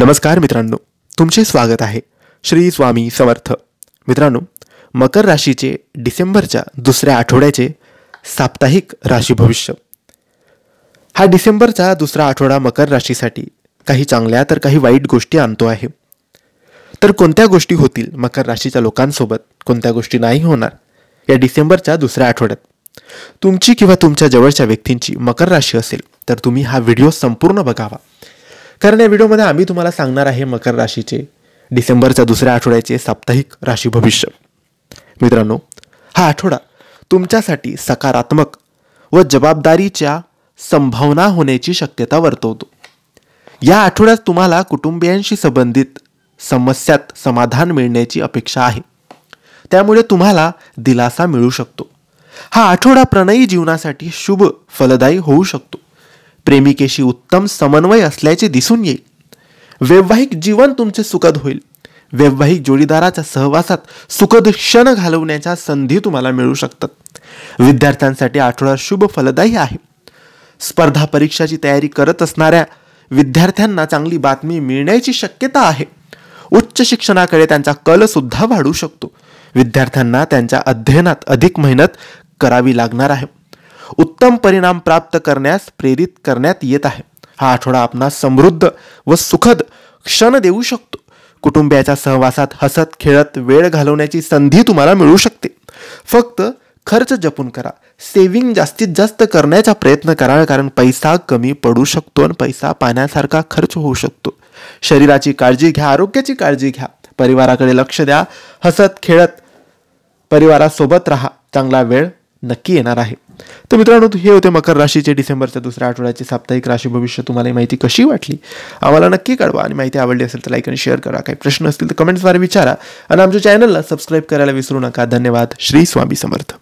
नमस्कार मित्रांनो, तुमचे स्वागत आहे श्री स्वामी समर्थ. मित्रांनो, मकर राशीचे डिसेंबरच्या दुसऱ्या आठवड्याचे साप्ताहिक राशी भविष्य. हा डिसेंबरचा दुसरा आठवडा मकर राशीसाठी काही चांगल्या तर काही वाईट गोष्टी आणतो आहे. तर कोणत्या गोष्टी होतील मकर राशीच्या लोकांसोबत, कोणत्या गोष्टी नाही होणार या डिसेंबरच्या दुसऱ्या आठवड्यात? तुमची किंवा तुमच्या जवळच्या व्यक्तींची मकर राशी असेल तर तुम्ही हा व्हिडिओ संपूर्ण बघावा, कारण या व्हिडिओमध्ये आम्ही तुम्हाला सांगणार आहे मकर राशीचे डिसेंबरच्या दुसऱ्या आठवड्याचे साप्ताहिक राशी भविष्य. मित्रांनो, हा आठवडा तुमच्यासाठी सकारात्मक व जबाबदारीच्या संभावना होण्याची शक्यता वर्तवतो. या आठवड्यात तुम्हाला कुटुंबियांशी संबंधित समस्यात समाधान मिळण्याची अपेक्षा आहे, त्यामुळे तुम्हाला दिलासा मिळू शकतो. हा आठवडा प्रणयी जीवनासाठी शुभ फलदायी होऊ शकतो. प्रेमिकेशी उत्तम समन्वय असल्याचे दिसून येईल. वैवाहिक जीवन तुमचे सुखद होईल. वैवाहिक जोडीदाराच्या सहवासात सुखद क्षण घालवण्याच्या संधी तुम्हाला मिळू शकतात. विद्यार्थ्यांसाठी आठवडा शुभ फलदायी आहे. स्पर्धा परीक्षाची तयारी करत असणाऱ्या विद्यार्थ्यांना चांगली बातमी मिळण्याची शक्यता आहे. उच्च शिक्षणाकडे त्यांचा कल सुद्धा वाढू शकतो. विद्यार्थ्यांना त्यांच्या अध्ययनात अधिक मेहनत करावी लागणार आहे. उत्तम परिणाम प्राप्त करण्यास प्रेरित करण्यात येत आहे. हा आठवडा आपणास समृद्ध व सुखद क्षण देऊ शकतो. कुटुंबियाच्या सहवासात हसत खेळत वेळ घालवण्याची संधी तुम्हाला मिळू शकते. फक्त खर्च जपून करा. सेव्हिंग जास्तीत जास्त करण्याचा प्रयत्न करा, कारण पैसा कमी पडू शकतो आणि पैसा पाण्यासारखा खर्च होऊ शकतो. शरीराची काळजी घ्या, आरोग्याची काळजी घ्या. परिवाराकडे लक्ष द्या. हसत खेळत परिवारासोबत राहा. चांगला वेळ नक्की येणार आहे. तर मित्रांनो, हे होते मकर राशीचे डिसेंबरच्या दुसऱ्या आठवड्याचे साप्ताहिक राशी भविष्य. तुम्हाला ही माहिती कशी वाटली आम्हाला नक्की कळवा, आणि माहिती आवडली असेल तर लाईक आणि शेअर करा. काही प्रश्न असतील तर कमेंट्सद्वारे विचारा, आणि आमच्या चॅनलला सबस्क्राईब करायला विसरू नका. धन्यवाद. श्री स्वामी समर्थ.